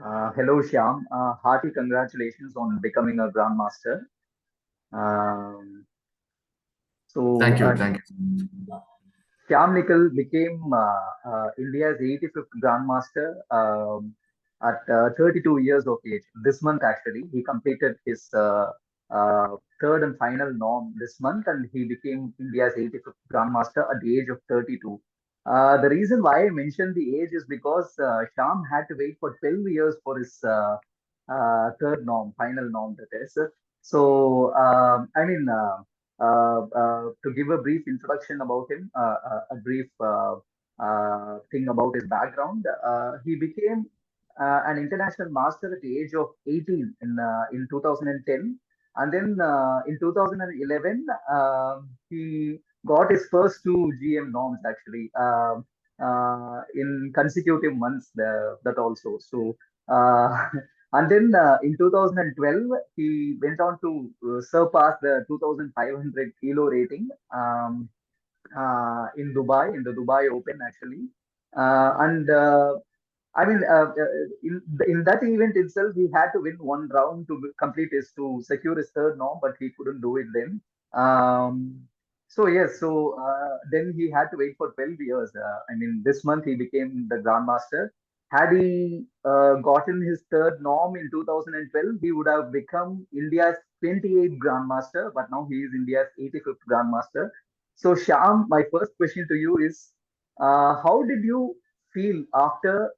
Hello, Shyam. Hearty congratulations on becoming a Grandmaster. Um, so, Thank uh, you. Thank you so much. Shyam Nikhil became India's 85th Grandmaster at 32 years of age. This month, actually, he completed his third and final norm this month, and he became India's 85th Grandmaster at the age of 32. The reason why I mentioned the age is because Shyam had to wait for 12 years for his third norm, final norm, that is. So, to give a brief introduction about him, a brief thing about his background. He became an international master at the age of 18 in 2010, and then in 2011 he got his first two GM norms actually in consecutive months. That also so. Uh, And then in 2012, he went on to surpass the 2,500 kilo rating in Dubai, in the Dubai Open, actually. And I mean, in that event itself, he had to win one round to secure his third norm, but he couldn't do it then. So yes, so then he had to wait for 12 years. I mean, this month he became the Grandmaster. Had he gotten his third norm in 2012, he would have become India's 28th Grandmaster, but now he is India's 85th Grandmaster. So Sham, my first question to you is, how did you feel after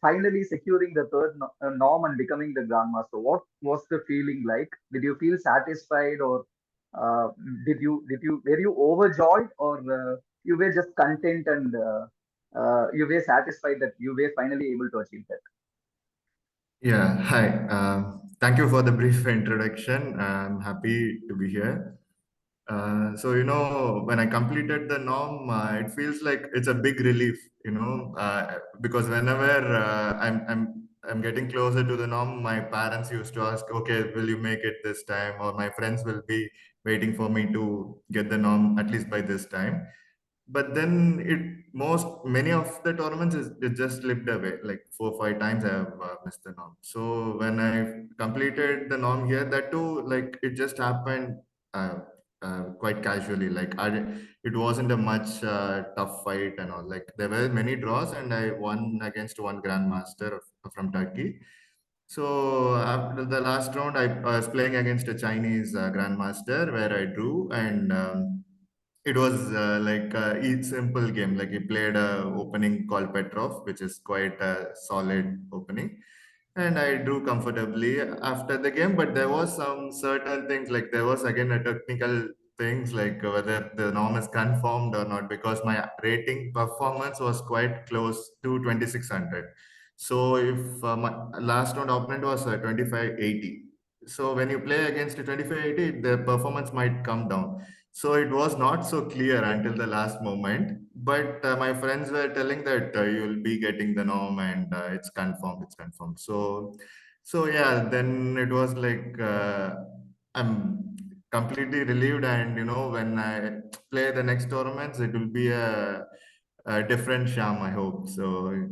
finally securing the third norm and becoming the grandmaster? What was the feeling like? Did you feel satisfied, or uh, did you were you overjoyed, or you were just content and you were satisfied that you were finally able to achieve that? Yeah, hi. Thank you for the brief introduction. I'm happy to be here. When I completed the norm, it feels like it's a big relief, because whenever I'm getting closer to the norm, my parents used to ask, "Okay, will you make it this time?" Or my friends will be waiting for me to get the norm at least by this time. But then most many of the tournaments it just slipped away. Like 4 or 5 times I have missed the norm. So when I completed the norm here, that too, like it just happened uh, quite casually. It wasn't a much tough fight and all. Like there were many draws, and I won against one grandmaster from Turkey. So after the last round, I was playing against a Chinese grandmaster where I drew, and it was like a simple game. Like he played a opening called Petrov, which is quite a solid opening, and I drew comfortably after the game. But there was some certain things, like there was again a technical things, like whether the norm is confirmed or not, because my rating performance was quite close to 2600. So if my last round opponent was 2580, so when you play against a 2580, the performance might come down. So it was not so clear until the last moment. But my friends were telling that you'll be getting the norm, and it's confirmed. It's confirmed. So yeah, then it was like I'm completely relieved. And when I play the next tournaments, it will be a different sham, I hope. So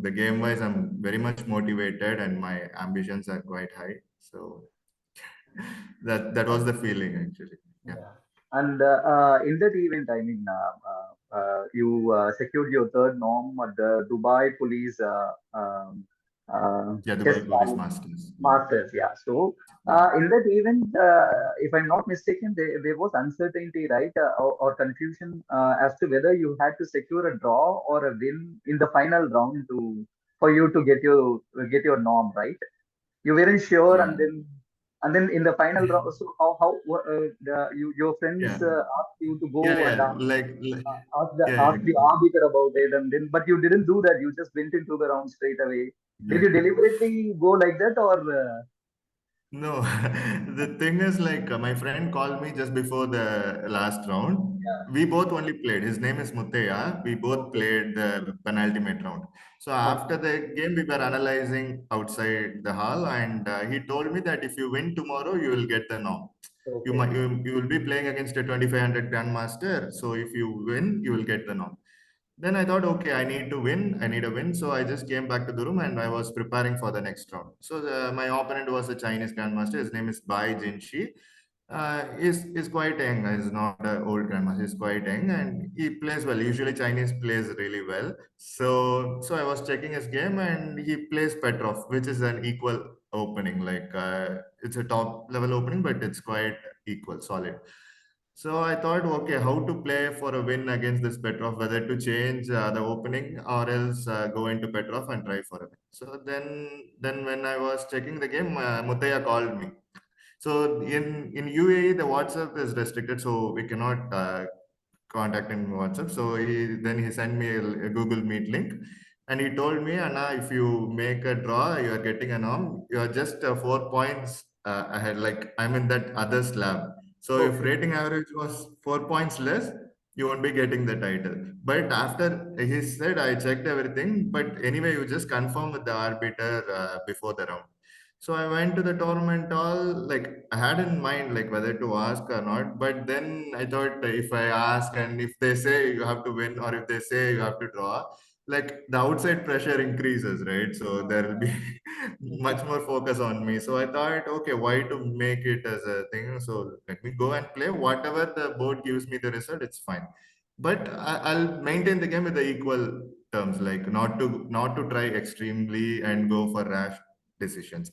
the game wise, I'm very much motivated, and my ambitions are quite high. So that was the feeling actually. Yeah. Yeah. And in that event, I mean, you secured your third norm at the Dubai Police Yeah, Test Dubai Police Masters. Yeah. Masters. Yeah. So Yeah. in that event, if I'm not mistaken, there was uncertainty, right, or confusion as to whether you had to secure a draw or a win in the final round to for you to get your norm, right? You weren't sure, Yeah. and then in the final round, so your friends Yeah. asked you to go Yeah. and Yeah. Yeah. ask the arbiter about it, and then but you didn't do that. You just went into the round straight away. Did Yeah. you deliberately go like that, or No, the thing is, like, my friend called me just before the last round. yeah? We both only played. His name is Muteya. We both Okay, played the penultimate round. So after okay, the game, we were analyzing outside the hall, and he told me that if you win tomorrow, you will get the norm. okay, You will be playing against a 2500 grandmaster. So if you win, you will get the norm. Then I thought, okay, I need to win. I need a win. So I just came back to the room and I was preparing for the next round. So my opponent was a Chinese grandmaster. His name is Bai Jinshi. He's quite young. He's not an old grandmaster. He's quite young and he plays well. Usually Chinese plays really well. So I was checking his game and he plays Petrov, which is an equal opening. Like it's a top level opening, but it's quite equal, solid. So I thought, okay, how to play for a win against this Petrov, whether to change the opening or else go into Petrov and try for a win. So then when I was checking the game, Mutaya called me. So in UAE, the WhatsApp is restricted, so we cannot contact him in WhatsApp. So he sent me a Google Meet link, and he told me, Anna, if you make a draw, you are getting an arm. You are just 4 points ahead. Like I'm in that other slab. So if Okay. rating average was 4 points less, you won't be getting the title. But after he said, I checked everything. But anyway, you just confirm with the arbiter before the round. So I went to the tournament all like I had in mind like whether to ask or not, but then I thought if I ask and if they say you have to win or if they say you have to draw, like the outside pressure increases, right? So there will be much more focus on me. So I thought, okay, why to make it as a thing? So let me go and play whatever the board gives me the result, it's fine. But I'll maintain the game with the equal terms, like not to try extremely and go for rash decisions.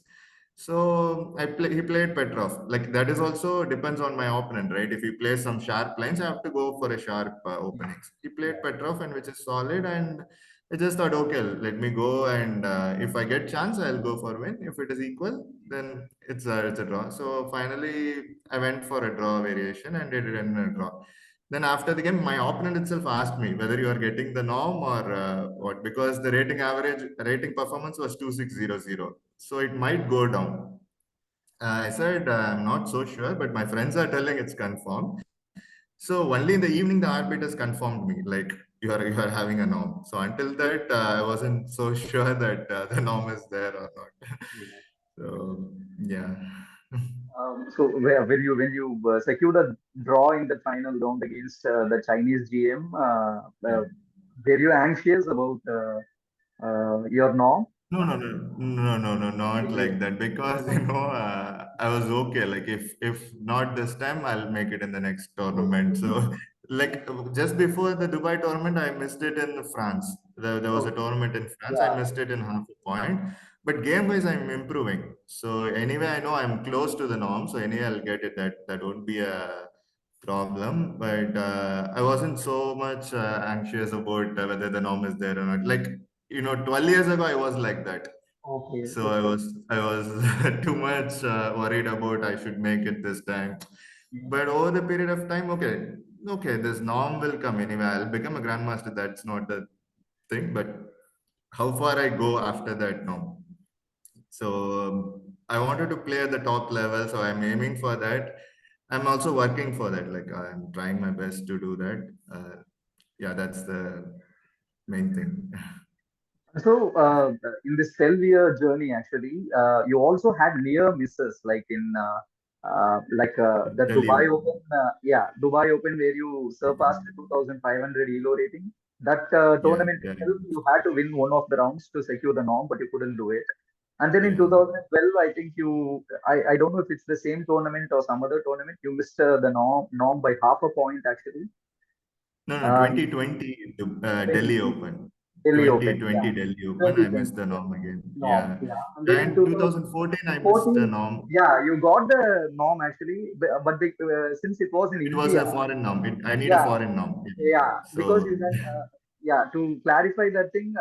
So he played Petrov. Like that is also depends on my opponent, right? If he plays some sharp lines, I have to go for a sharp openings. He played Yeah. Petrov, and which is solid. And I just thought, okay, let me go, and if I get chance, I'll go for win. If it is equal, then it's a draw. So finally, I went for a draw variation, and it ended in a draw. Then after the game, my opponent itself asked me whether you are getting the norm or what, because the rating performance was 2600. So it might go down. I said, I'm not so sure, but my friends are telling it's confirmed. So only in the evening, the arbiters confirmed me, like you are having a norm. So until that, I wasn't so sure that the norm is there or not. So yeah, So when you secured a draw in the final round against the Chinese GM, yeah. were you anxious about your norm? No, no, no, no, no, no, not like that. Because I was okay. Like if not this time, I'll make it in the next tournament. So like just before the Dubai tournament, I missed it in France. There was a Okay. tournament in France. I Yeah. missed it in half a point. But game wise, I'm improving. So anyway, I know I'm close to the norm. So anyway, I'll get it. That won't be a problem. But I wasn't so much anxious about whether the norm is there or not. Like 12 years ago I was like that. Okay. So i Okay. was i was too much worried about I should make it this time. But over the period of time, okay, this norm will come anyway. I'll become a grandmaster. That's not the thing. But how far I go after that, no. So I wanted to play at the top level, so I'm aiming for that. I'm also working for that. Like I'm trying my best to do that. Yeah, that's the main thing. So, in this 12-year journey, actually, you also had near misses, like in the Delhi Dubai Open. Open, yeah, Dubai Open, where you surpassed the 2,500 ELO rating. That Yeah, tournament yeah, itself, you had to win one of the rounds to secure the norm, but you couldn't do it. And then in yeah. 2012, I think I don't know if it's the same tournament or some other tournament, you missed the norm by half a point, actually. No, no, Uh, 2020 Delhi 2020 Open. Delhi Open, yeah, 2020 Delhi Open, I 2020, missed the yeah. norm again. Norm, Yeah. yeah. And then in And 2014, I missed the 2014, norm. yeah, you got the norm actually, since it was in It was India, a foreign norm. I need a yeah, foreign norm. Yeah. yeah, because So, you had, yeah, to clarify that thing,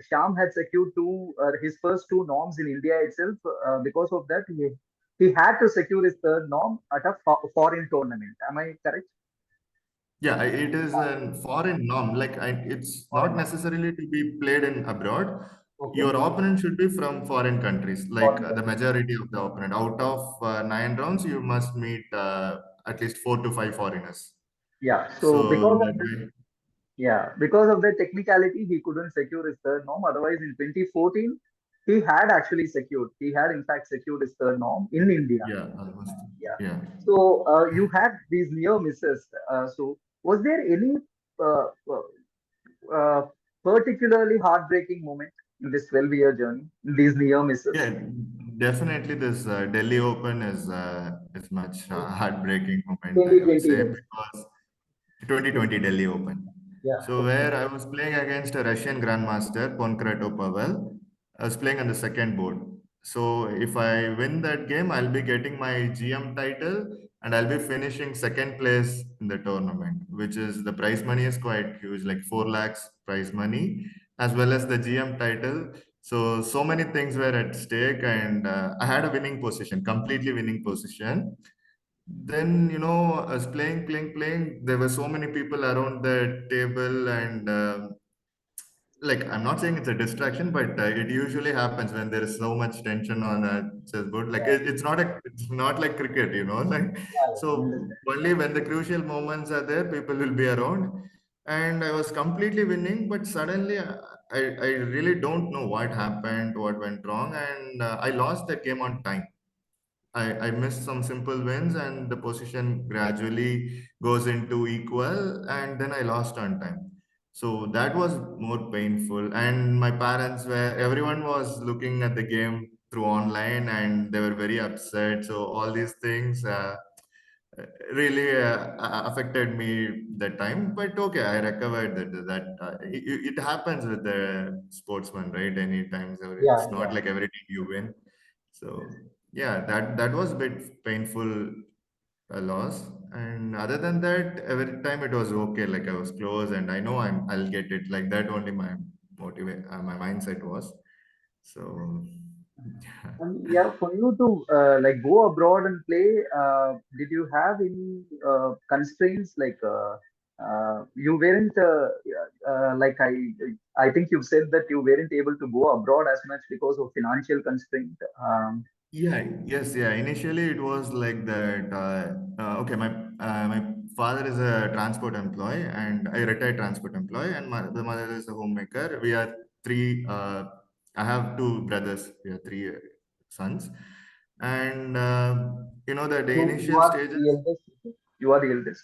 Sham had secured his first two norms in India itself. Because of that, he had to secure his third norm at a foreign tournament. Am I correct? yeah, it is Yeah, a foreign norm. Like, it's not foreign norm. necessarily to be played in abroad. Okay, Your opponent should be from foreign countries. Like foreign the tournament. majority of the opponent. Out of 9 rounds, you must meet at least 4 to 5 foreigners. Yeah, so So because of that this, way. yeah, because of the technicality, he couldn't secure his third norm. Otherwise, in 2014, he had actually secured. He had, in fact, secured his third norm in India. Yeah, almost. Yeah. Yeah. So you had these near misses. So was there any uh, uh, uh, particularly heartbreaking moment in this 12-year journey, in these near misses? Yeah, definitely. This Delhi Open is much heartbreaking moment, I would 2020 say, events. because 2020 Delhi Open. Yeah. So Okay. where I was playing against a Russian Grandmaster, Pankratov Pavel, I was playing on the second board. So if I win that game, I'll be getting my GM title and I'll be finishing second place in the tournament, which is the prize money is quite huge, like 4 lakhs prize money, as well as the GM title. So many things were at stake, and I had a winning position, completely winning position. Then, I was playing. There were so many people around the table, and like, I'm not saying it's a distraction, but it usually happens when there is so much tension on a chessboard. Like, Yeah. it's not like cricket, like, Yeah. Yeah. I so understand. only when the crucial moments are there, people will be around. And I was completely winning, but suddenly I really don't know what happened, what went wrong, and I lost that game on time. I missed some simple wins, and the position gradually goes into equal, and then I lost on time. So that was more painful. And my parents were, everyone was looking at the game through online, and they were very upset. So all these things really affected me that time. But okay, I recovered it happens with the sportsman, right? Any times, Yeah. it's not Yeah. like every time you win. So yeah, that was a bit painful, loss. And other than that, every time it was okay. Like I was close, and I know I'll get it. Like that only my mindset was. So And yeah, for you to like go abroad and play, did you have any constraints like you weren't like I think you've said that you weren't able to go abroad as much because of financial constraint. yeah. Initially, it was like that. Okay, my father is a transport employee, and I retired transport employee, and the mother is a homemaker. We are three. I have two brothers. We are three sons, and the You initial are stages. the eldest. You are the eldest.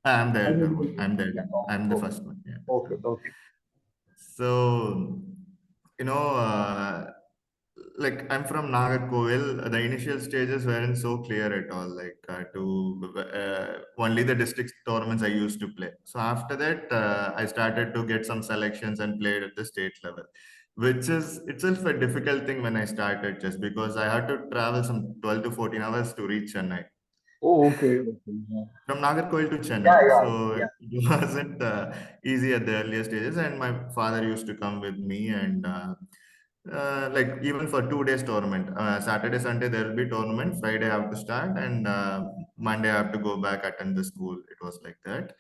I'm the I elder one. mean, I'm the yeah. elder. Oh, I'm the okay. first one. Yeah. Okay. Okay. So, you know, uh, like I'm from Nagarkoil, the initial stages weren't so clear at all. Like to only the district tournaments I used to play. So after that, I started to get some selections and played at the state level, which is itself a difficult thing when I started, just because I had to travel some 12 to 14 hours to reach Chennai Oh, okay. Okay. Yeah. from Nagarkoil to Yeah. Chennai. Yeah. So Yeah. it wasn't easy at the earlier stages. And my father used to come with me, and like even for 2 days tournament, Saturday, Sunday there will be tournament. Friday I have to start, and Monday I have to go back attend the school. It was like that.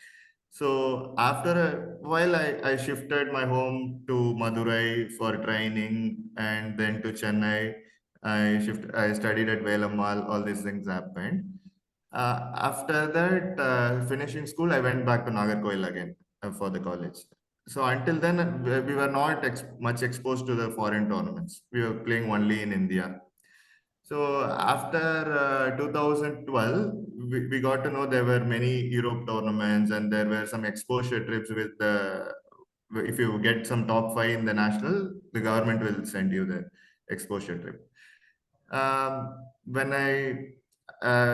So after a while, I shifted my home to Madurai for training, and then to Chennai. I studied at Velamal. All these things happened. After that, finishing school, I went back to Nagarkoil again for the college. So until then, we were not much exposed to the foreign tournaments. We were playing only in India. So after 2012, we got to know there were many Europe tournaments, and there were some exposure trips with the. If you get some top five in the national, the government will send you the exposure trip. When I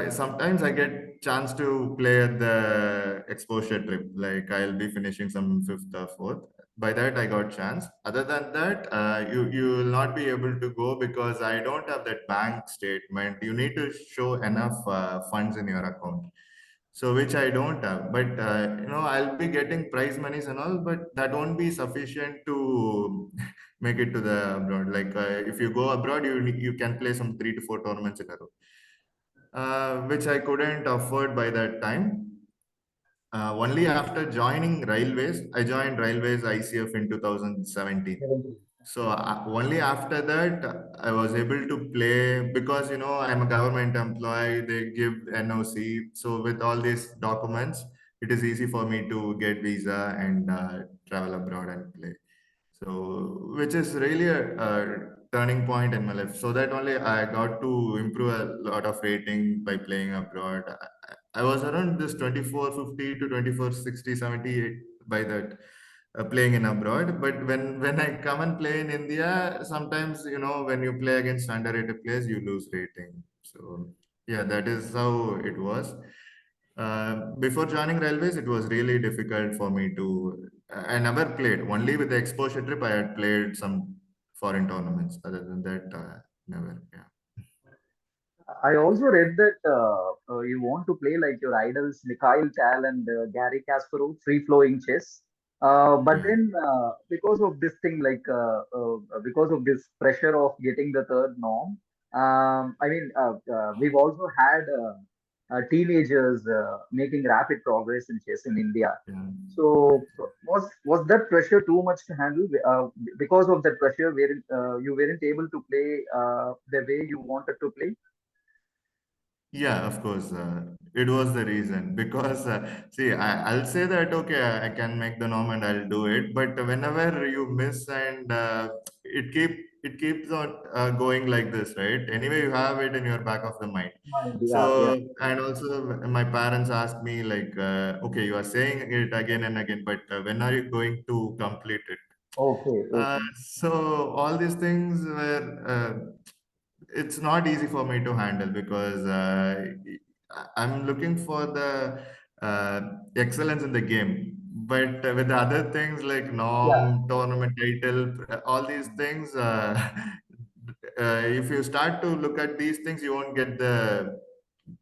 sometimes I get chance to play at the exposure trip, like I'll be finishing some fifth or fourth. By that I got chance. Other than that, you will not be able to go because I don't have that bank statement. You need to show enough funds in your account. So which I don't have, but I'll be getting prize monies and all, but that won't be sufficient to make it to the abroad. Like if you go abroad, you can play some 3 to 4 tournaments in a row, which I couldn't afford by that time. Only after joining railways, I joined railways ICF in 2017. 17. So only after that I was able to play because I'm a government employee. They give NOC. So with all these documents, it is easy for me to get visa and travel abroad and play. So which is really a turning point in my life. So that only I got to improve a lot of rating by playing abroad. I was around this 2450 to 2460 78 by that. playing in abroad. But when I come and play in India, sometimes when you play against underrated players, you lose rating. So yeah, that is how it was. Before joining railways, it was really difficult for me to. I never played. Only with the exposure trip, I had played some foreign tournaments. Other than that, never. Yeah, I also read that you want to play like your idols Mikhail Tal and Gary Kasparov, free flowing chess. But yeah, then, because of this thing, because of this pressure of getting the third norm, we've also had teenagers making rapid progress in chess in India. yeah. So, was that pressure too much to handle? Because of that pressure, you weren't able to play the way you wanted to play. Yeah, of course. It was the reason because see, I'll say that okay, I can make the norm and I'll do it. But whenever you miss and it keeps on going like this, right? Anyway, you have it in your back of the mind. Mind, yeah, yeah. So and also my parents asked me like, okay, you are saying it again and again, but when are you going to complete it? Okay, Uh, okay. so all these things were it's not easy for me to handle because I'm looking for the uh, excellence in the game. But with the other things like Yeah, norm, tournament title, all these things, if you start to look at these things, you won't get the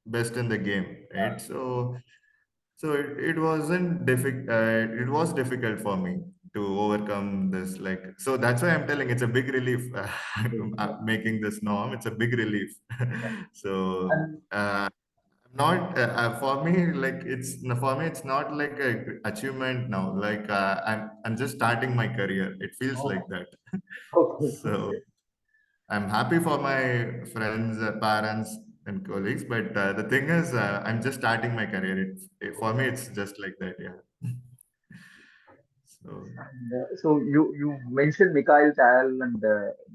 best in the game, right? So it wasn't difficult. It was difficult for me to overcome this. Like so, that's why I'm telling it's a big relief okay, yeah, making this norm. It's a big relief. yeah. So And not for me. Like for me, it's not like a achievement now. Like I'm just starting my career. It feels oh, like that. okay, So I'm happy for my friends, parents, and colleagues. But the thing is, I'm just starting my career. For me, it's just like that. Yeah. So so you mentioned Mikhail Tal and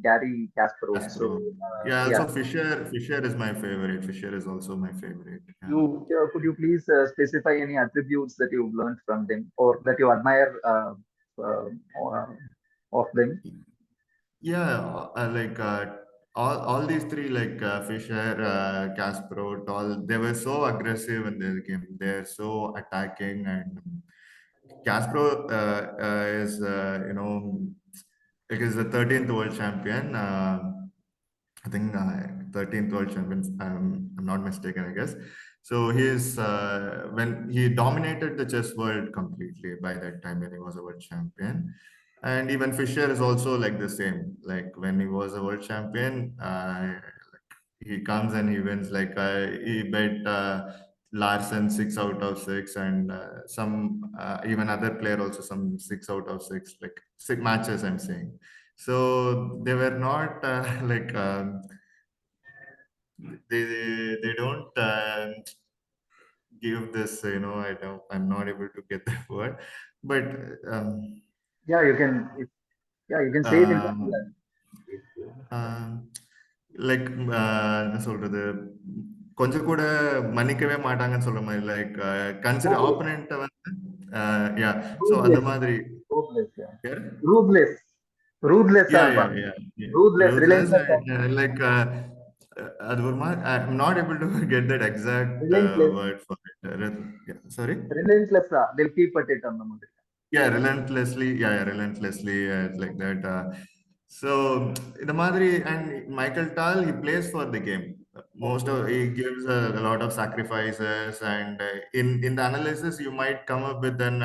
Gary Kasparov. that's So pro. Yeah. yeah, Also, Fisher. Fisher is my favorite. Fisher is also my favorite. Yeah. could you please specify any attributes that you've learned from them or that you admire uh, uh, of them? Yeah. Like all these three, like Fisher, Kasparov, all they were so aggressive in their game. They're so attacking and Castro is, like is the 13th world champion. I think 13th world champion. I'm not mistaken, I guess. So he is when he dominated the chess world completely by that time when he was a world champion. And even Fischer is also like the same. Like when he was a world champion, he comes and he wins. Like he bet Larsen 6 out of 6, and some even other player also some 6 out of 6, like 6 matches. I'm saying. So they were not like they don't give this. I'm not able to get the word, but um, Yeah, you can. Yeah, you can say it in uh, Tamil language. uh, like என்ன சொல்றது கொஞ்சம் கூட மன்னிக்கவே மாட்டாங்கன்னு சொல்ற மாதிரி like consider Ruthless, ஆப்போனண்ட்டை வந்து yeah so அந்த ruthless, மாதிரி ruthless, yeah. யாரு Ruthless, ruthless, யா யா இருப்பாங்க. யா Ruthless, ரூத்லெஸ் relentless, லைக் அது ஒரு மாதிரி I am not able to get that exact relentless, word for it sorry relentless. They'll keep at it on the மாதிரி. relentlessly, like that. So the Madri and Michael Tal, he plays for the game. Most Okay. of he gives a lot of sacrifices, and in the analysis, you might come up with an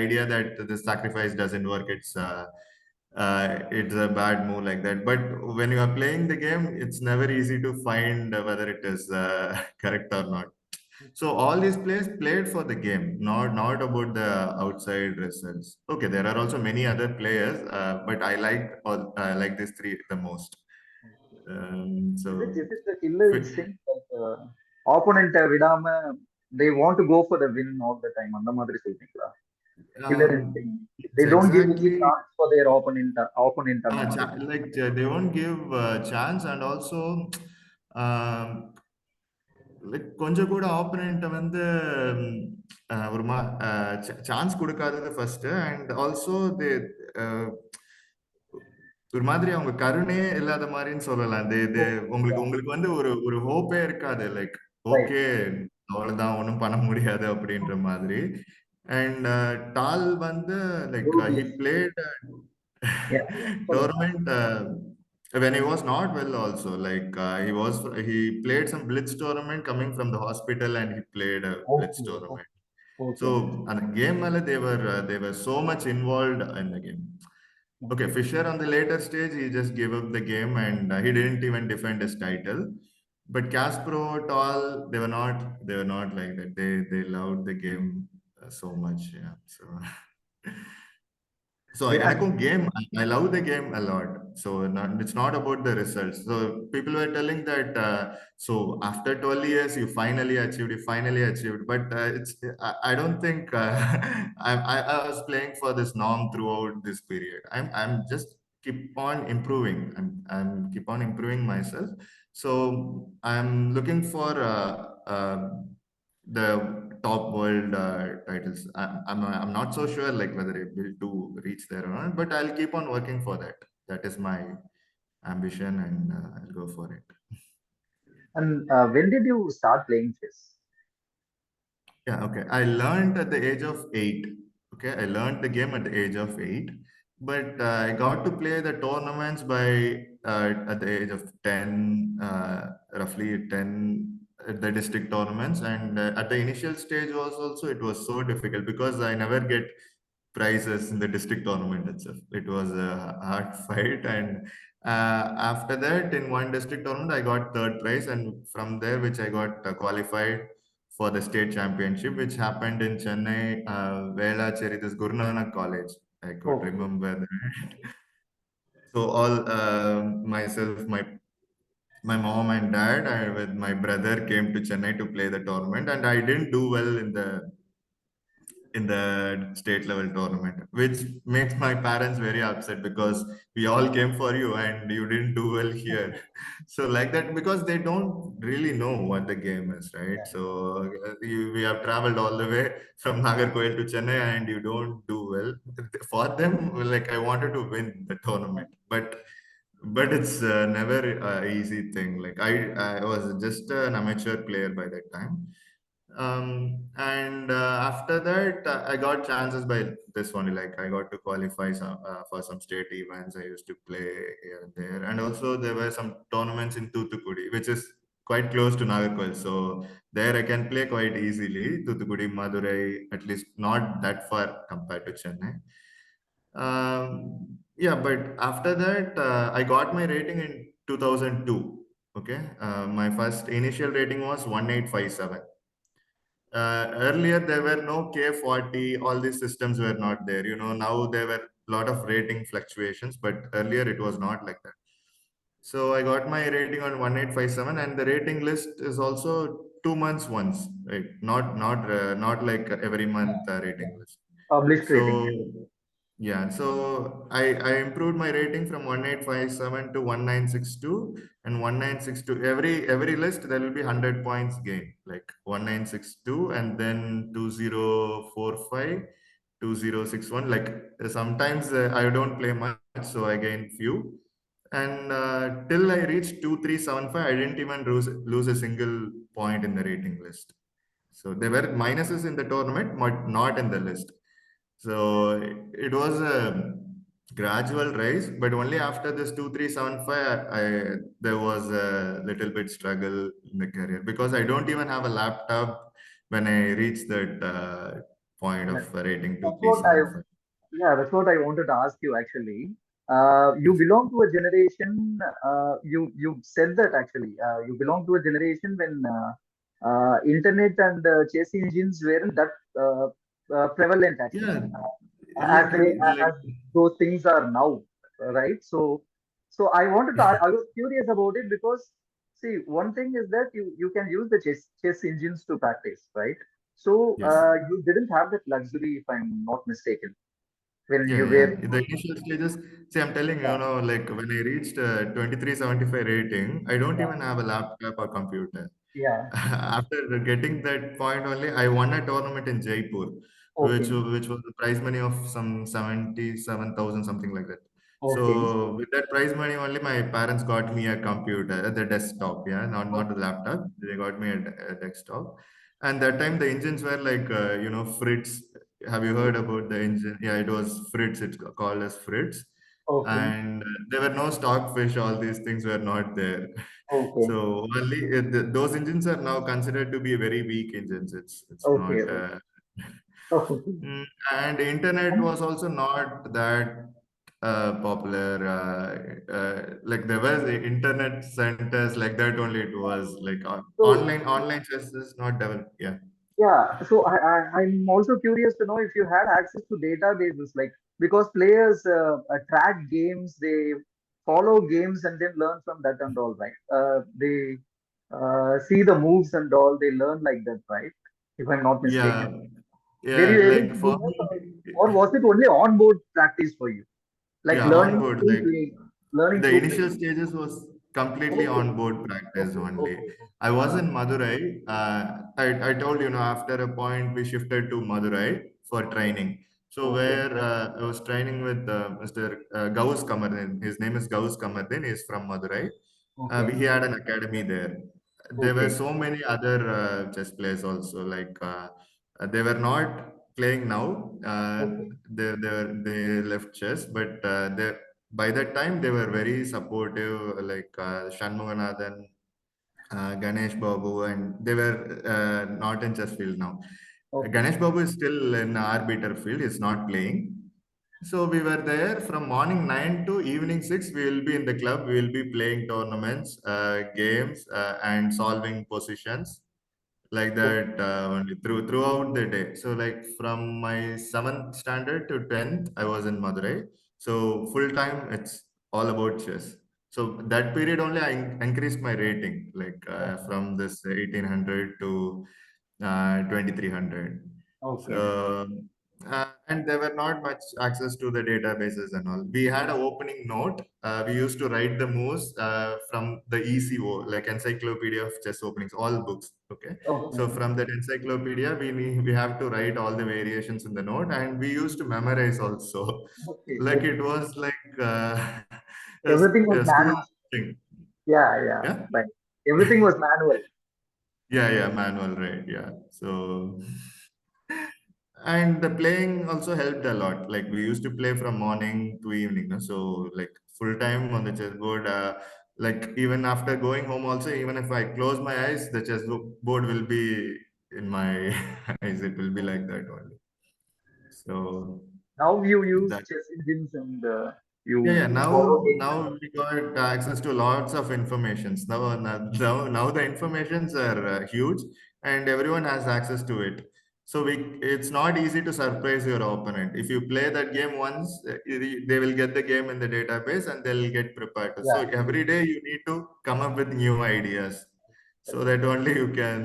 idea that the sacrifice doesn't work. It's a bad move like that. But when you are playing the game, it's never easy to find whether it is correct or not. So all these players played for the game, not about the outside results. Okay, there are also many other players, but I like these three the most. So Is it the killer fi- instinct that opponent விடாம they want to go for the win all the time அந்த மாதிரி சொல்றீங்களா? Killer instinct. it's They don't give any exactly chance for their opponent அந்த மாதிரி. like they won't give chance, and also um, like கொஞ்சம் கூட ஆப்போனன்ட்ட வந்து ஒரு சான்ஸ் குடுக்காதது ஃபர்ஸ்ட்டு. அண்ட் ஆல்சோ அ ஒரு மாதிரி அவங்க கருணையே இல்லாத மாரின்னு சொல்லலாம். தே தே Oh, உங்களுக்கு yeah, உங்களுக்கு வந்து ஒரு ஒரு ஹோப்பே இருக்காது. Like right. ஓகே அவ்வளோதான் ஒண்ணும் பண்ண முடியாது அப்படின்ற மாதிரி. அண்ட் டால் வந்து லைக் ஹி Ruthless. பிளேட் Yeah, yeah. சொல்லுங்க. tournament when he was not well also. Like he played some blitz tournament coming from the hospital, and he played a blitz Okay, tournament. okay. So on the game, they were so much involved in the game. Okay, Okay. Fisher on the later stage, he just gave up the game, and he didn't even defend his title. But Caspro, Tall, they were not like that. They loved the game so much. Yeah. So so Yeah, எனக்கும் game, I love the game a lot. So it's not about the results. So people were telling that so after 12 years you finally achieved. But I don't think I was playing for this norm throughout this period. I'm just keep on improving. I'm keep on improving myself. So I'm looking for the top world titles. I'm not so sure like whether I will to reach there or not, but I'll keep on working for that. That is my ambition, and I'll go for it. and when did you start playing chess? Yeah, okay. I learned at the age of 8. Okay, I learned the game at the age of 8, but I got to play the tournaments by at the age of 10, roughly 10, at the district tournaments. And at the initial stage was also it was so difficult because I never get prizes in the district tournament itself. It was a hard fight, and after that, in one district tournament, I got third prize, and from there, which I got qualified for the state championship, which happened in Chennai, Velacheri, this Guru Nanak College. I could Okay. remember that. So all myself, my mom and dad, and with my brother came to Chennai to play the tournament, and I didn't do well in the state level tournament, which makes my parents very upset because we all came for you and you didn't do well here. So like that, because they don't really know what the game is, right? Yeah. So we have traveled all the way from Nagarkoil to Chennai and you don't do well. For them, like I wanted to win the tournament, but it's never a easy thing. Like I was just an amateur player by that time. And after that, I got chances by this only. Like I got to qualify for some state events. I used to play here and there, and also there were some tournaments in Toothukudi, which is quite close to Nagarkoil. So there I can play quite easily. Toothukudi, Madurai, at least not that far compared to Chennai. Yeah, but after that, I got my rating in 2002. Okay, my first initial rating was 1857. Earlier there were no K40, all these systems were not there. Now there were a lot of rating fluctuations, but earlier it was not like that. So I got my rating on 1857, and the rating list is also 2 months once, right? Not like every month Yeah. rating list. Published rating. So yeah, so I improved my rating from 1857 to 1962, and 1962, every list there will be 100 points gain, like 1962 and then 2045, 2061. Like sometimes I don't play much, so I gain few. And till I reached 2375, I didn't even lose a single point in the rating list. So there were minuses in the tournament, but not in the list. So it was a gradual rise, but only after this 2375, there was a little bit struggle in the career because I don't even have a laptop when I reached that point Yeah. of rating That's what I 2375. Yeah, that's what I wanted to ask you actually. You Yes. belong to a generation. You said that actually. You belong to a generation when internet and chess engines weren't that prevalent actually, Yeah, as they like as those things are now, right? So I wanted to. I was curious about it because see, one thing is that you can use the chess engines to practice, right? So yes. you didn't have that luxury, if I'm not mistaken, when Yeah, you yeah. were In the initial stages, see, I'm telling you, yeah, like when I reached 2375 rating, I don't yeah, even have a laptop or computer. Yeah. After getting that point only, I won a tournament in Jaipur, Okay. which was the prize money of some 77,000, something like that. Okay. So with that prize money only, my parents got me a computer, the desktop, yeah, not a Okay. laptop. They got me a desktop, and that time the engines were like Fritz. Have you heard about the engine? Yeah, it was Fritz. It's called as Fritz, Okay. and there were no stockfish. All these things were not there. Okay. So only those engines are now considered to be very weak engines. It's Okay. not. Okay. Okay. Mm, and internet And was also not that popular. Like there was the internet centers like that only. It was like so, online chess is not developed. Yeah. yeah, so I'm also curious to know if you had access to databases, like because players track games, they follow games and then learn from that and all, right? They see the moves and all, they learn like that, right? If I'm not Yeah, mistaken. Were yeah. you able Like to do for that, me, or was it only on-board practice for you? Like yeah, on learning board. through Like playing, learning the through initial playing. stages was completely Okay, on board practice okay, only. okay. I was Uh, in Madurai. I told after a point we shifted to Madurai for training. So okay, where I was training with Mr. Gauss Kamardin. His name is Gauss Kamardin. He's from Madurai. okay, He had an academy there. There were okay, so many other chess players also. Like they were not playing now. okay, They left chess, but by that time they were very supportive. Like Shanmuganathan, Ganesh Babu, and they were not in chess field now. okay, Ganesh Babu is still in arbiter field. He's not playing. So we were there from morning 9 to evening 6. We will be in the club. We will be playing tournaments, games, and solving positions like okay. that only throughout the day. So like from my seventh standard to 10th, I was in Madurai. So full time, it's all about chess. So that period only, I increased my rating, like Okay. from this 1800 to 2300. Okay. So and there were not much access to the databases and all. We had an opening note. We used to write the moves from the ECO, like Encyclopedia of Chess Openings, all books. Okay, so Okay. from that encyclopedia, we have to write all the variations in the note, and we used to memorize also. Okay. Like Okay. it was like Everything was a school manual. thing. Yeah. Yeah. Yeah, Right. Everything was manual. yeah, manual, right? Yeah. So and the playing also helped a lot. Like we used to play from morning to evening. No? So like full time on the chessboard. Like even after going home, also even if I close my eyes, the chessboard will be in my eyes. It will be like Okay. that only. So Now you use that. chess engines and Yeah, you yeah. follow games and Now all. we got access to lots of informations. Now the informations are huge, and everyone has access to it. So it's not easy to surprise your opponent. If you play that game once, they will get the game in the database and they'll get prepared. So Yeah. every day you need to come up with new ideas, so that only you can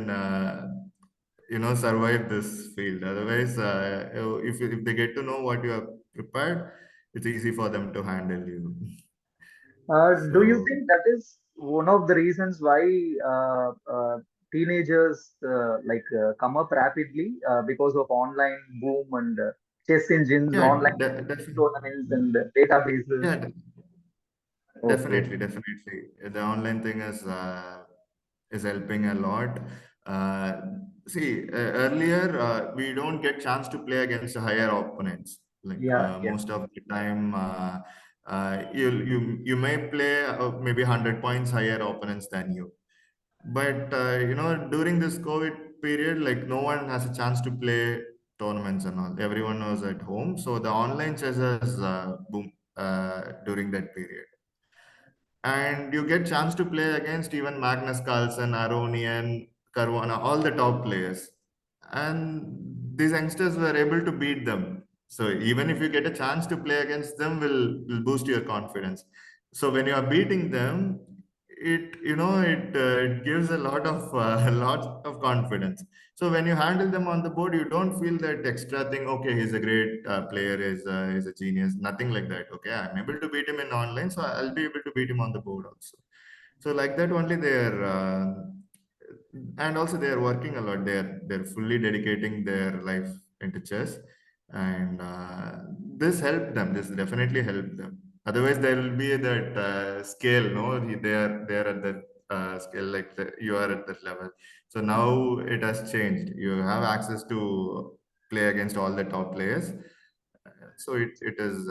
survive this field. Otherwise, if they get to know what you have prepared, it's easy for them to handle you. Do you So think that is one of the reasons why teenagers come up rapidly because of online boom and chess engines, yeah, online tournaments and databases? yeah, Okay. definitely. The online thing is helping a lot. Uh, See, earlier we don't get chance to play against higher opponents. Like Yeah. Yeah. most of the time, you may play maybe 100 points higher opponents than you. But during this COVID period, like no one has a chance to play tournaments and all. Everyone was at home, so the online chess has boom during that period, and you get chance to play against even Magnus Carlsen, Aronian, Caruana, all the top players, and these youngsters were able to beat them. So even if you get a chance to play against them, will boost your confidence. So when you are beating them, it gives a lot of lot of confidence. So when you handle them on the board, you don't feel that extra thing. Okay, he's a great player, is a genius. Nothing like that. Okay, I'm able to beat him in online, so I'll be able to beat him on the board also. So like that only and also they are working a lot. They're fully dedicating their life into chess, and this helped them. This definitely helped them. Otherwise, there will be that scale. No, they are at that scale, like you are at that level. So now it has changed. You have access to play against all the top players. So it is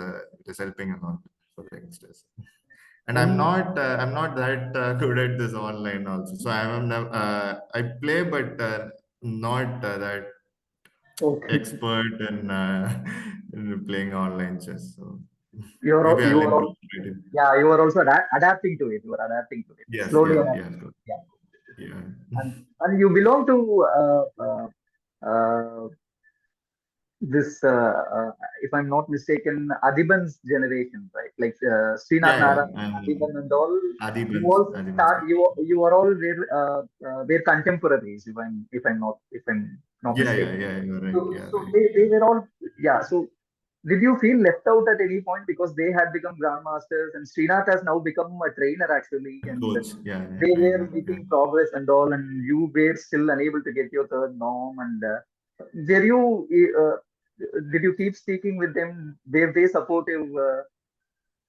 helping a lot for the youngsters. And And I'm not that good at this online also. So I play, but not that okay, expert in playing online chess. So maybe you I'll are improve all, it. yeah, you are also adapting to it. You are adapting to it Yes, slowly yes, and yes, good. yeah. Yeah. And you belong to uh, this, if I'm not mistaken, Adiban's generation, right? Like Srinath Yeah, yeah. Narayan, Adiban, and all. You all Adi Bans. start. You are all their contemporaries, if I'm not Yeah, yeah, mistaken. yeah. You're right. Yeah, So right. they were all, yeah. So did you feel left out at any point because they had become grandmasters and Srinath has now become a trainer actually, and Coach. Yeah, yeah, they were trainer. Yeah. making progress and all, and you were still unable to get your third norm. And were you? Did you keep speaking with them? Were they supportive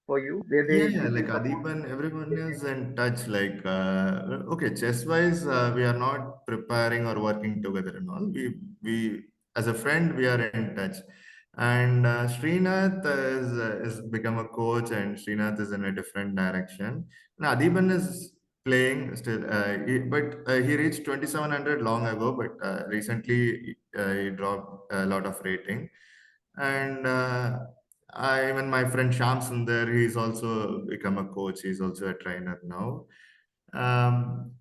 for you? Yeah, yeah, Did they like support Adib you? and everyone is in touch. Like, okay, chess-wise, we are not preparing or working together and all. As a friend, we are in touch. And Srinath is become a coach, and Srinath is in a different direction. Now, Adiban is playing still, but he reached 2700 long ago, but recently he dropped a lot of rating. And even my friend Shyam Sundar, he's also become a coach. He's also a trainer now. Um,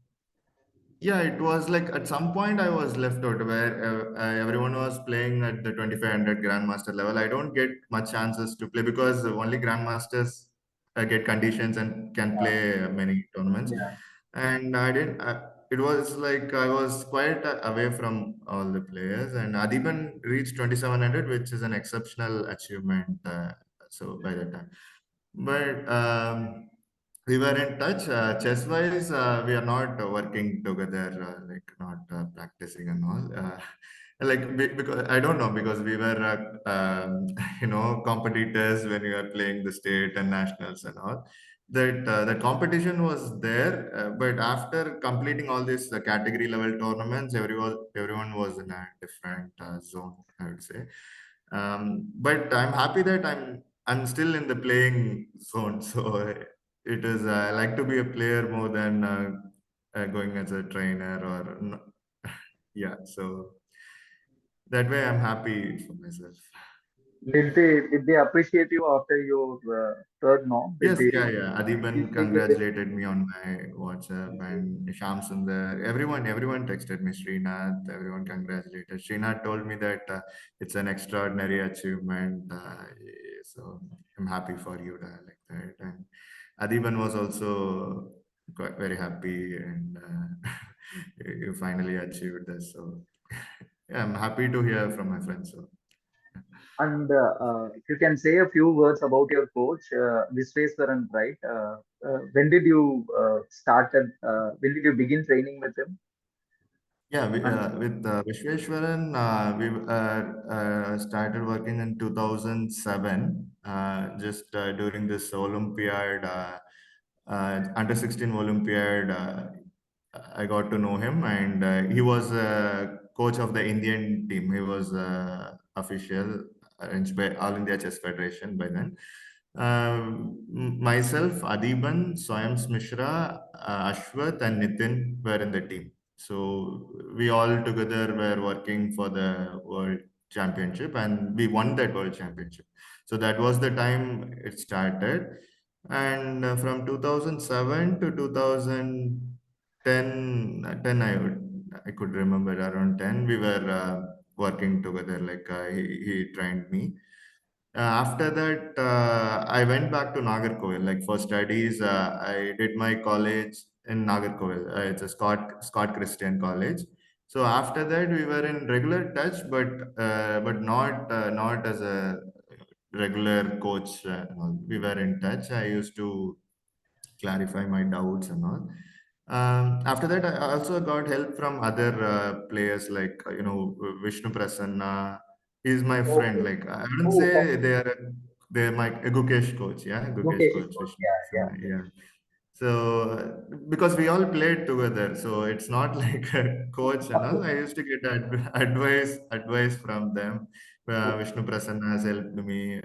yeah, it was like at some point I was left out where everyone was playing at the 2500 Grandmaster level. I don't get much chances to play because only Grandmasters get conditions and can Yeah, play many tournaments. yeah. And I didn't, it was like I was quite away from all the players. And Adiban reached 2700, which is an exceptional achievement. So by that time. But we were in touch. Chess wise, we are not working together, like not practicing and all. Because I don't know because we were, competitors when we were playing the state and nationals and all. That the competition was there, but after completing all these category level tournaments, everyone was in a different zone, I would say. But I'm happy that I'm still in the playing zone. So it is I like to be a player more than going as a trainer or yeah. So that way I'm happy for myself. Did they appreciate you after your third norm? Yes, yeah, yeah. Adiban Appreciate it? congratulated me on my WhatsApp and Sham Sundar. Everyone texted me. Srinath, everyone congratulated. Srinath told me that it's an extraordinary achievement. So I'm happy for you, like that. And Adiban was also quite very happy, and you finally achieved this. So yeah, I'm happy to hear from my friends. So. And if you can say a few words about your coach, Visweswaran, right? When did you when did you begin training with him? Yeah, And with Vishweshwaran, we started working in 2007, just during this Olympiad, under 16 Olympiad. I got to know him, and he was coach of the Indian team. He was official arranged by All India Chess Federation by then. Myself, Adiban, Swayam Mishra, Ashwath, and Nitin were in the team. So we all together were working for the world championship and we won that world championship. So that was the time it started. And from 2007 to 2010, 10 I could remember around 10, we were working together. Like he trained me. After that, I went back to Nagercoil, like for studies. I did my college in Nagercoil. It's a Scott Christian college. So after that, we were in regular touch, but not as a regular coach. And all. We were in touch. I used to clarify my doubts and all. After that, I also got help from other players like Vishnu Prasanna. He's my friend. Okay. Like I wouldn't Oh, say they're my Gukesh coach. Yeah, Gukesh Mukesh is coach good. Vishnu Yeah, yeah, Prasanna. Yeah. So because we all played together, so it's not like a coach and all. I used to get advice from them. Vishnu Prasanna has helped me.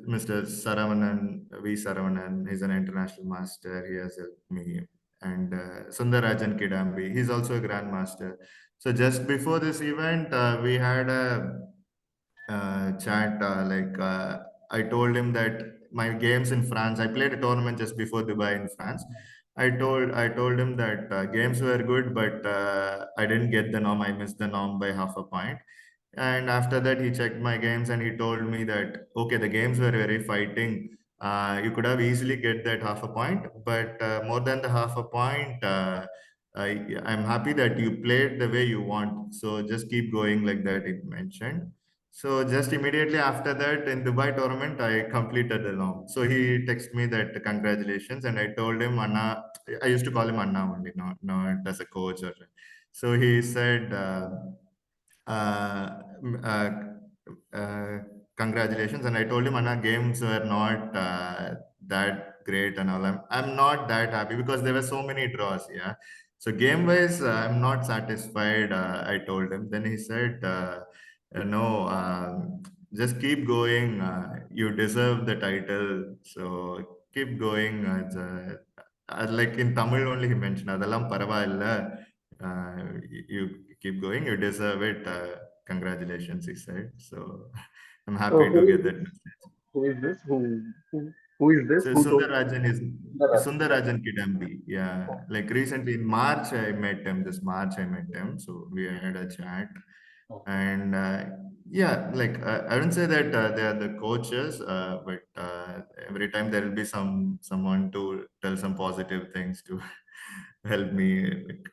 Mr. Saravanan, V. Saravanan, he's an international master. He has helped me. And Sundarajan Kidambi, he's also a grandmaster. So just before this event, we had a chat. I told him that my games in France. I played a tournament just before Dubai in France. I told him that games were good, but I didn't get the norm. I missed the norm by half a point. And after that, he checked my games and he told me that, okay, the games were very fighting. You could have easily get that half a point, but more than the half a point, I'm happy that you played the way you want. So just keep going like that, he mentioned. So just immediately after that, in Dubai tournament, I completed the long. So he texted me that congratulations, and I told him Anna. I used to call him Anna only, not as a coach or. So he said. Uh, m- uh, uh, Congratulations. And I told him, Anna, games were not that great and all. I'm not that happy because there were so many draws. Yeah. So game wise, I'm not satisfied. I told him. Then he said, no, just keep going. You deserve the title. So keep going. Like in Tamil only, he mentioned, அதெல்லாம் பரவாயில்ல. You keep going. You deserve it. Congratulations, he said. So I'm happy So to who is get that this? message. Who is this? Who is this? So Who told you? Sundarajan is Sundaraj. Sundarajan Kidambi. Yeah. Oh, Like recently in March, I met him. This March, I met him. So we had a chat. okay. And yeah, like I wouldn't say that they are the coaches, but every time there will be someone to tell some positive things to help me like,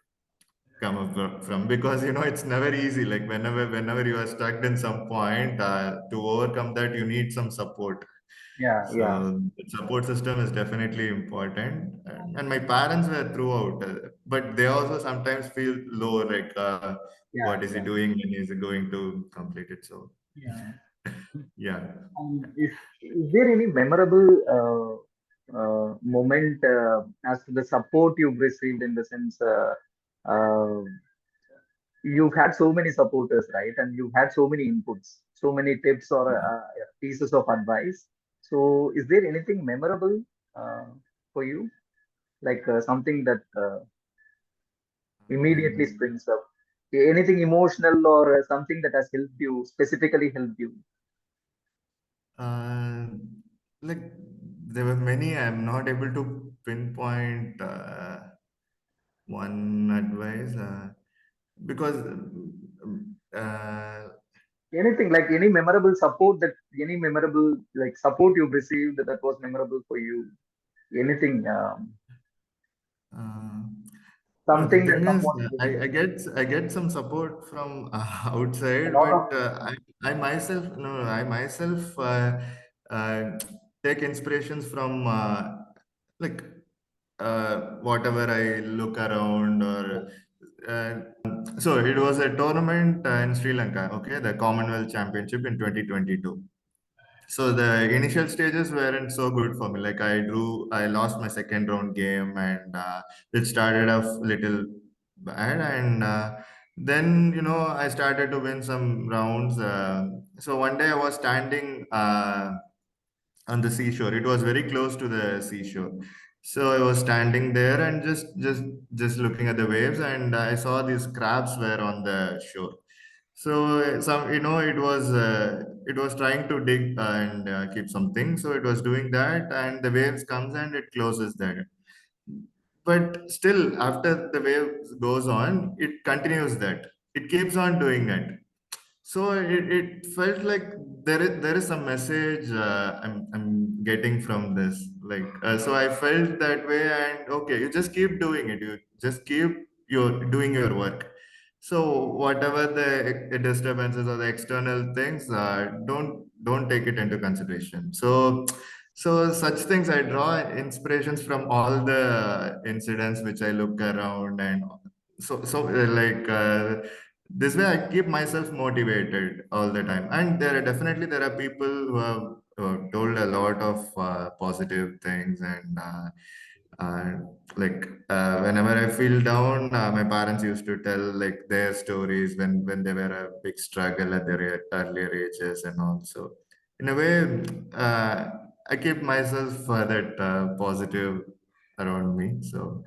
come up from, because it's never easy. Like whenever you are stuck in some point, to overcome that you need some support. Yeah, yeah, So the support system is definitely important, and my parents were throughout, but they also sometimes feel low, like yeah, what is he yeah, doing and is he going to complete it? So yeah. yeah. Is there any memorable moment as to the support you've received in the sense uh, you've had so many supporters, right? And you've had so many inputs, so many tips or pieces of advice. So, is there anything memorable uh, for you, like something that immediately Um, springs up? Anything emotional or something that has helped you, specifically helped you? uh, like there were many. I'm not able to pinpoint one advice because uh, Anything like any memorable support that any memorable like support you've received that was memorable for you? Anything, Uh, no, the something that thing is, someone did, I get some support from a outside, lot of but I myself uh, take inspirations from like whatever I look around or. Uh, so it was a tournament in Sri Lanka, okay, the Commonwealth Championship in 2022. So the initial stages weren't so good for me. Like I lost my second round game, and it started off little bad, and then I started to win some rounds. So one day I was standing on the seashore. It was very close to the seashore. So I was standing there and just looking at the waves, and I saw these crabs were on the shore. So some it was trying to dig and keep something. So it was doing that, and the waves comes and it closes there. But still, after the wave goes on, it continues that. It keeps on doing that. So it felt like there is some message I'm getting from this. Like so I felt that way, and okay, you just keep doing it. You just keep your doing your work. So whatever the disturbances or the external things, don't take it into consideration. So So such things I draw inspirations from all the incidents which I look around, and this way I keep myself motivated all the time. And there are people who have told a lot of positive things, uh, whenever I feel down, my parents used to tell like their stories when they were a big struggle at their earlier ages, and also in a way, I keep myself that positive around me. So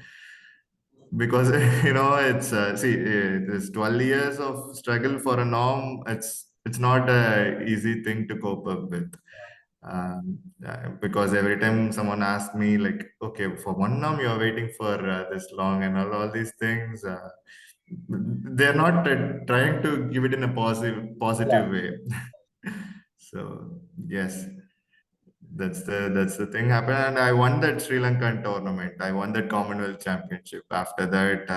because it's this 12 years of struggle for a norm. It's not a easy thing to cope up with. Because every time someone asks me like, okay, for one norm you're waiting for this long, and all these things, they're not trying to give it in a Yeah. positive way. So yes, that's the thing happened, and I won that Sri Lankan tournament. I won that Commonwealth Championship. After that,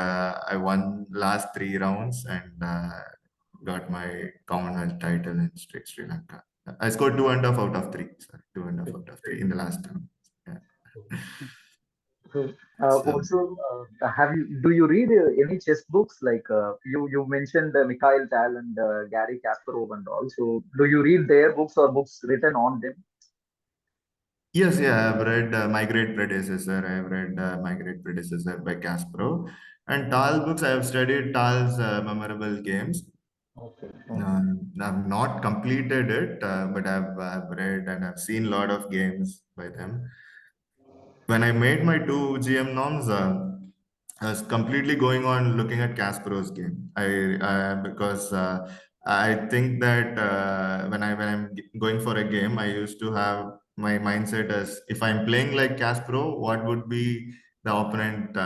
I won last 3 rounds, and got my Commonwealth title in Sri Lanka. I scored 2.5 out of three. Sorry, two and a half Okay, out of three great. in the last time. Yeah. So, So also, have you do you read any chess books? Like you mentioned Mikhail Tal and Gary Kasparov and all. So, do you read their books or books written on them? yes, yeah, I've read My Great Predecessor. I've read My Great Predecessor by Kasparov, and Tal books. I have studied Tal's memorable games. Okay. Okay. I've not completed it, but I've read and I've seen a lot of games by them. When I made my two GM norms, I was completely going on looking at Kasparov's game. Because I think that when I'm going for a game, I used to have my mindset as if I'm playing like Kasparov, what would be the opponent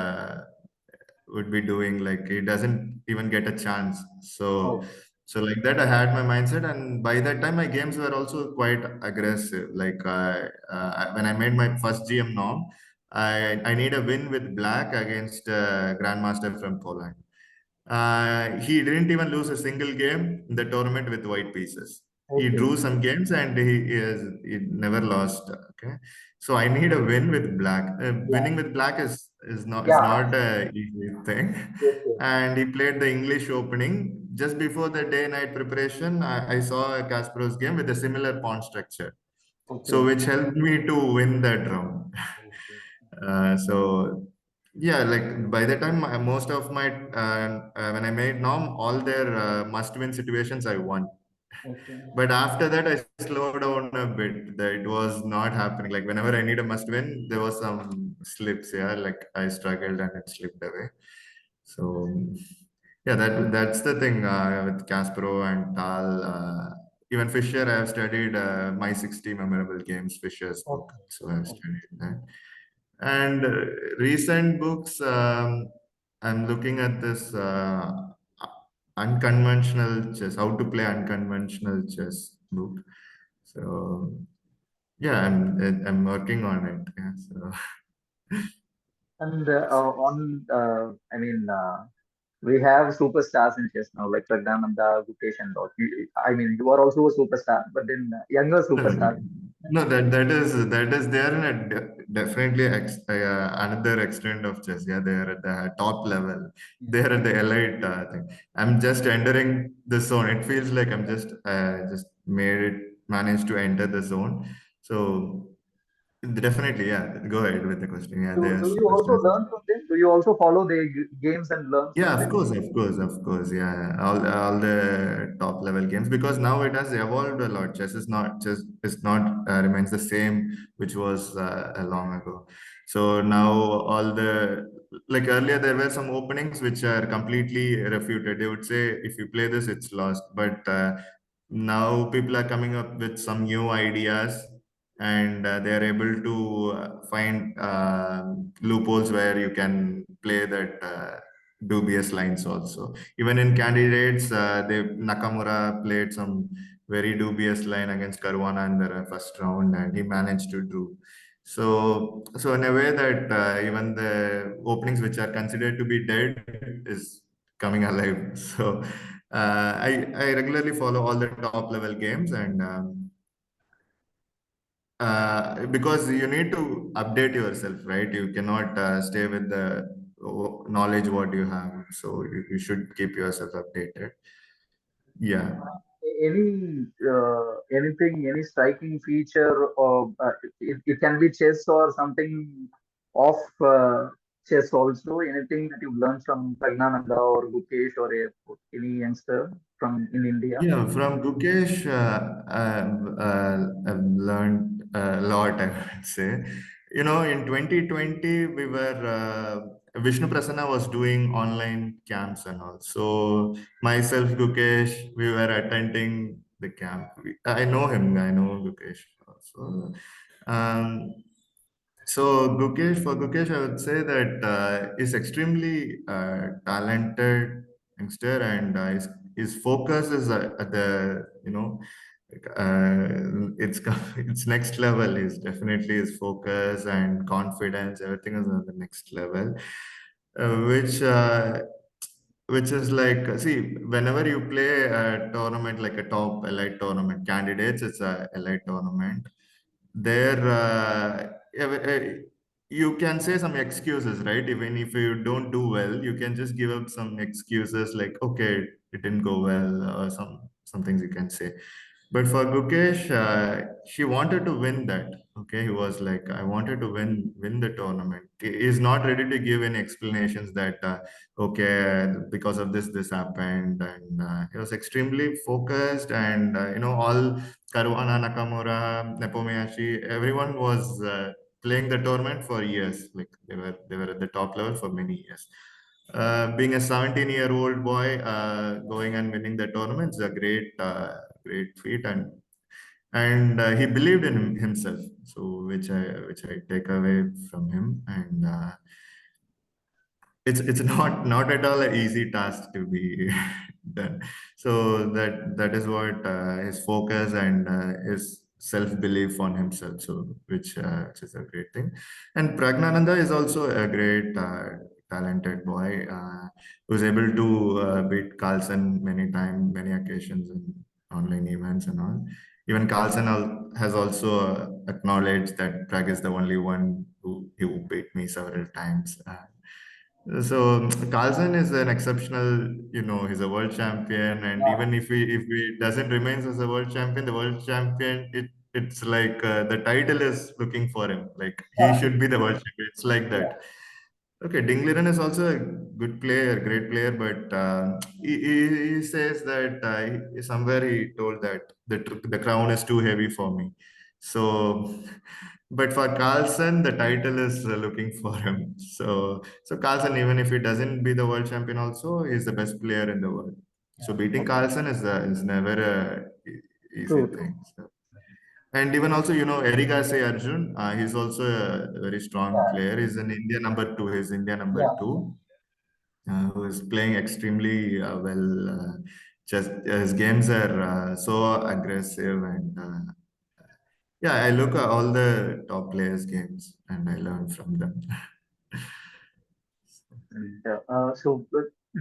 would be doing? Like he doesn't even get a chance. So Oh, so like that, I had my mindset, and by that time, my games were also quite aggressive. When I made my first GM norm, I need a win with black against Grandmaster from Poland. He didn't even lose a single game in the tournament with white pieces. He okay. drew some games and he never lost. Okay, so I need a win with black. Black. Winning with black is not is Yeah. not a easy thing. Yes. Yes. And he played the English opening just before the day night preparation. I saw a Kasparov's game with a similar pawn structure, so Okay. which helped me to win that round. Okay. So yeah, like by the time most of my when I made norm, all their must-win situations I won. Okay. But after that, I slowed down a bit. That it was not happening. Like whenever I need a must-win, there was some slips. Yeah, like I struggled and it slipped away. So yeah, that's the thing with Kasparov and Tal. Even Fischer, I have studied My 60 Memorable Games, Fischer's book. Okay. So I've Okay. studied that. And recent books, I'm looking at this unconventional chess, how to play unconventional chess book. So yeah, I'm working on it. Yeah, so And I mean, we have superstars in chess now, like Pragnananda, Gukesh, and all. I mean, you are also a superstar, but then younger no, no, superstar. no, that is there in a definitely another extent of chess. Yeah, they are at the top level. They are at the elite thing. I'm just entering the zone. It feels like I'm just managed to enter the zone. So definitely, yeah. Go ahead with the question. Yeah, they are Do you also superstars. learn from them? Do you also follow their games and learn Yeah, from of them? course, of course, of course. Yeah, all the top level games, because now it has evolved a lot. Chess is not remains the same which was long ago. So now all the, like earlier there were some openings which are completely refuted. They would say if you play this, it's lost. But now people are coming up with some new ideas, and they are able to find loopholes where you can play that dubious lines also. Even in candidates, Nakamura played some very dubious line against Caruana in the first round, and he managed to do. So in a way that even the openings which are considered to be dead is coming alive. So I regularly follow all the top level games, and because you need to update yourself, right? You cannot stay with the knowledge what you have. So you should keep yourself updated. Yeah. Any striking feature, or it can be chess or something off chess also. Anything that you've learned from Pragnananda or Gukesh or any youngster from in India? Yeah, from Gukesh, I've learned a lot, I would say. You know, in 2020, we were, Vishnu Prasanna was doing online camps and all. So, myself, Gukesh, we were attending the camp. I know him, I know Gukesh. So, um, for Gukesh, I would say that he's extremely talented youngster, and his focus is at the, it's it's next level. Is definitely his focus and confidence. Everything is on the next level, which is like, see, whenever you play a tournament like a top elite tournament, candidates, it's a elite tournament there. You can say some excuses, right? Even if you don't do well, you can just give up some excuses like, okay, it didn't go well, or some things you can say. But for Gukesh, she wanted to win that. Okay, he was like, I wanted to win the tournament. He is not ready to give any explanations that okay, because of this happened, and he was extremely focused, and all Caruana Nakamura, Nepomuyashi, everyone was playing the tournament for years. Like they were at the top level for many years. Being a 17-year-old boy going and winning the tournament is a great feat, and he believed in himself. So which I take away from him, and it's not at all an easy task to be done. So that is what his focus and his self belief on himself. So which is a great thing. And Pragnananda is also a great talented boy who's able to beat Carlsen many times, many occasions in online events and all. Even Carlsen has also acknowledged that Prag is the only one who beat me several times. So Carlsen is an exceptional, he's a world champion, and even if he doesn't remain as a world champion, the world champion, it's like the title is looking for him, like he should be the world champion. It's like Yeah. that. Okay, Dingliran is also a good player, great player, but he says that somewhere he told that the crown is too heavy for me. So, but for Carlsen, the title is looking for him. So Carlsen, even if he doesn't be the world champion, also he's the best player in the world. So beating Carlsen is never a easy True, true. thing. So. And even also, Erigase Arjun, he's also a very strong Yeah, player. He's an India number two. He's India number yeah. two, who is playing extremely well. Just his games are so aggressive, and yeah, I look at all the top players' games and I learn from them. And,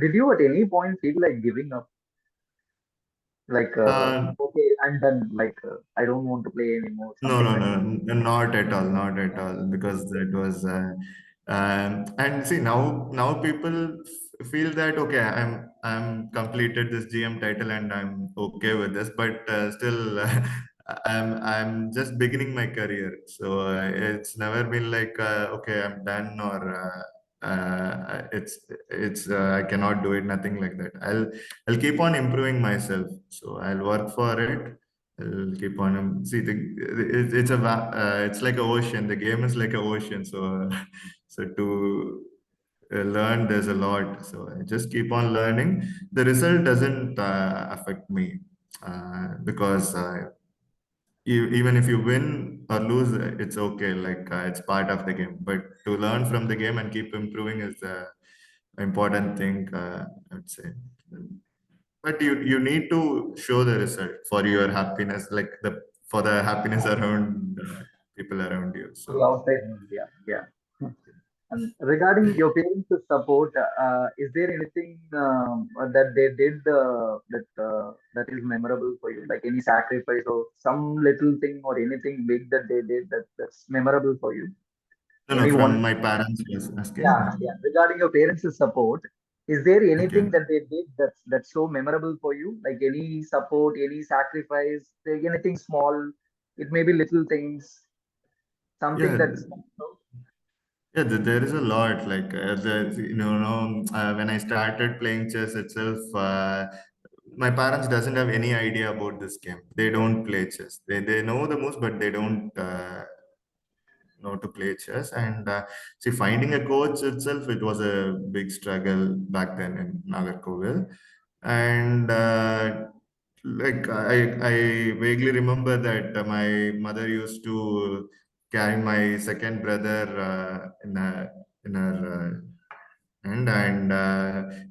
did you at any point feel like giving up? Like, Uh, okay, I'm done. Like, I don't want to play anymore. No, Something no, like no, not at all, not at all, because that was, and see, now people feel that okay, I'm completed this GM title and I'm okay with this, but still, I'm just beginning my career, so it's never been like okay, I'm done, or I cannot do it, nothing like that. I'll keep on improving myself, so I'll work for it. I'll keep on. See, it's like an ocean. The game is like an ocean. So, so to learn, there's a lot. So I just keep on learning. The result doesn't affect me because even if you win or lose, it's okay. Like it's part of the game. But to learn from the game and keep improving is the important thing. I'd say. But you need to show the result for your happiness, like the for the happiness around people around you. the So outside world. Yeah, yeah. And regarding your parents' support, is there anything that they did that is memorable for you? Like any sacrifice or some little thing or anything big that they did that's memorable for you? No, no, Any from one? my parents was asking. Yeah, yeah. Regarding your parents' support, is there Okay. anything that they did that's so memorable for you? Like any support, any sacrifice, like anything small? It may be little things, something Yeah, that's yeah, there is a lot. Like, when I started playing chess itself, my parents doesn't have any idea about this game. They don't play chess. They know the moves, but they don't know to play chess. And see, finding a coach itself, it was a big struggle back then in Nagarkoil. And I vaguely remember that my mother used to carry my second brother in her and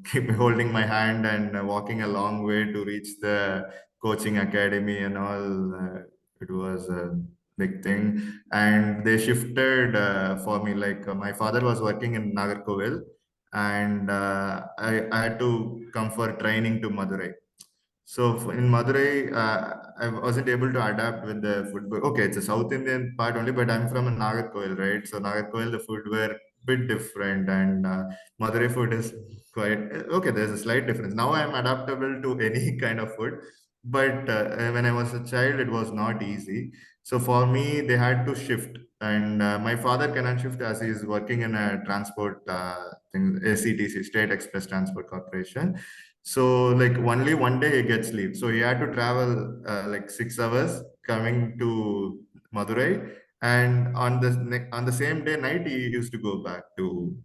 keep holding my hand and walking a long way to reach the coaching academy and all. It was a big thing, and they shifted for me. Like my father was working in Nagarkoil, and I had to come for training to Madurai. So in Madurai, I wasn't able to adapt with the food. Okay, it's a South Indian part only, but I'm from a Nagarkoil, right? So Nagarkoil, the food were bit different, and Madurai food is quite okay. There's a slight difference. Now I'm adaptable to any kind of food, but when I was a child, it was not easy. So for me, they had to shift, and my father cannot shift as he is working in a transport thing, SETC, State Express Transport Corporation. So like only one day he gets leave. So he had to travel like 6 hours coming to Madurai, and on the same day night he used to go back to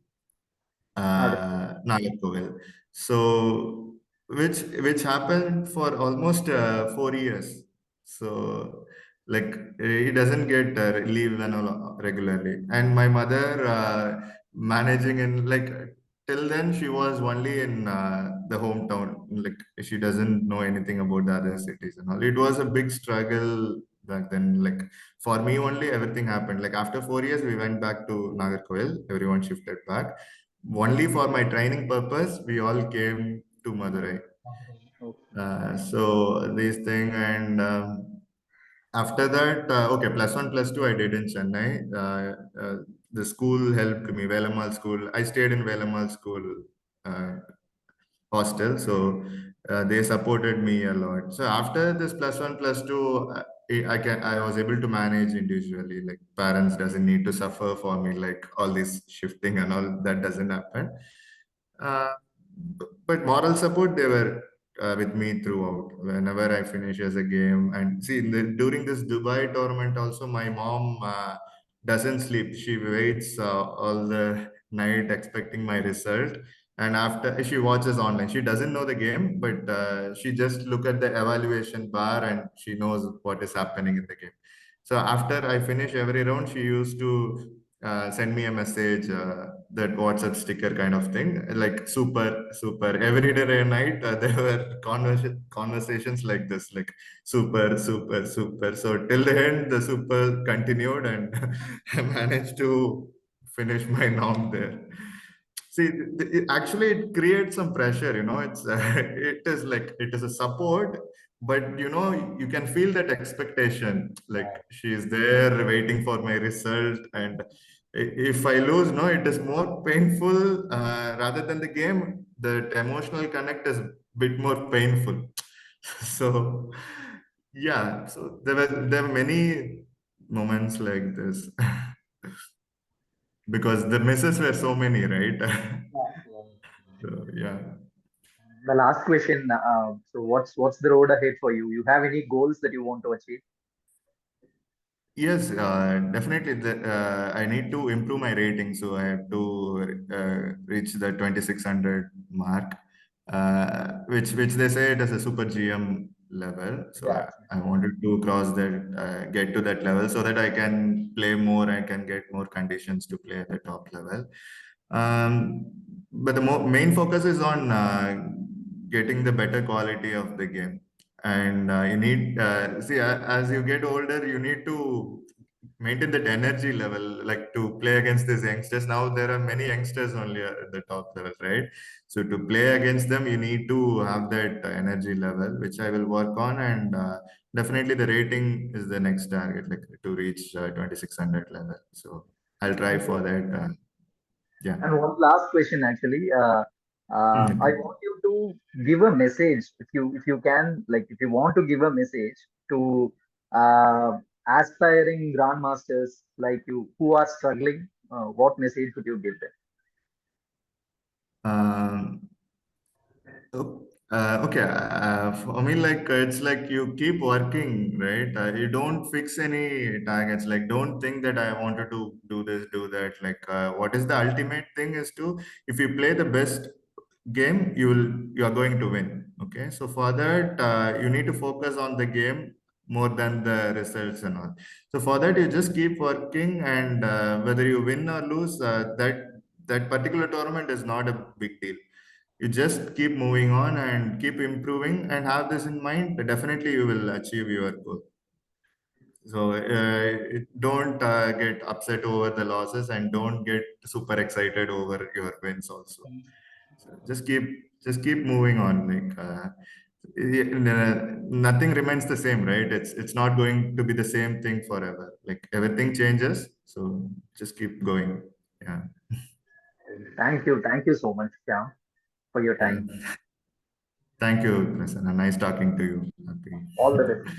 understood. Nagarkoil. So which happened for almost 4 years. So like he doesn't get leave and all regularly. And my mother managing in like till then she was only in the hometown. Like she doesn't know anything about the other cities and all. It was a big struggle back then. Like for me only everything happened. Like after 4 years we went back to Nagarkoil. Everyone shifted back only for my training purpose, we all came to Madurai. Okay. So this thing and after that, okay, plus one, plus two, I did in Chennai. The school helped me, Velamal school. I stayed in Velamal school uh, hostel, so they supported me a lot. So after this plus one, plus two, I was able to manage individually. Like parents doesn't need to suffer for me, like all this shifting and all that doesn't happen. Uh, but moral support, they were with me throughout. Whenever I finish as a game, and see, during this Dubai tournament, also my mom doesn't sleep. She waits all the night expecting my result, and after she watches online. She doesn't know the game, but she just look at the evaluation bar and she knows what is happening in the game. So after I finish every round, she used to send me a message, that WhatsApp sticker kind of thing, like super, super. Every day and night, there were conversations like this, like super, super, super. So till the end, the super continued, and I managed to finish my norm there. See, actually, it creates some pressure. It's it is like it is a support, but you can feel that expectation. Like she is there waiting for my result, and if I lose, no, it is more painful rather than the game. The emotional connect is a bit more painful. So, yeah. So there were many moments like this because the misses were so many, right? So, yeah. The last question. So, what's the road ahead for you? You have any goals that you want to achieve? Yes, definitely. I need to improve my rating, so I have to reach the 2600 mark, which they say it is a super GM level. So Yeah. I wanted to cross that, get to that level, so that I can play more. I can get more conditions to play at the top level. Um, but the main focus is on getting the better quality of the game, and you need see as you get older you need to maintain that energy level, like to play against these youngsters. Now there are many youngsters only at the top level, right? So to play against them, you need to have that energy level, which I will work on. And definitely the rating is the next target, like to reach 2600 level. So I'll try Okay. for that. Yeah. And one last question, actually. I Mm. want you to give a message, if you can, like if you want to give a message to aspiring grandmasters like you who are struggling. What message would you give them? Um, okay. For me, like it's like you keep working, right? You don't fix any targets. Like, don't think that I wanted to do this, do that. Like, what is the ultimate thing is to, if you play the best game, you are going to win. Okay, so for that, you need to focus on the game more than the results and all. So for that, you just keep working, and whether you win or lose, that particular tournament is not a big deal. You just keep moving on and keep improving and have this in mind. Definitely you will achieve your goal. So don't get upset over the losses, and don't get super excited over your wins also. So just keep moving on. Like nothing remains the same, right? It's not going to be the same thing forever. Like everything changes, so just keep going. Yeah. Thank you so much, Shyam, for your time. Yeah. Thank you, Prasanna. Nice talking to you. Happy. All the best.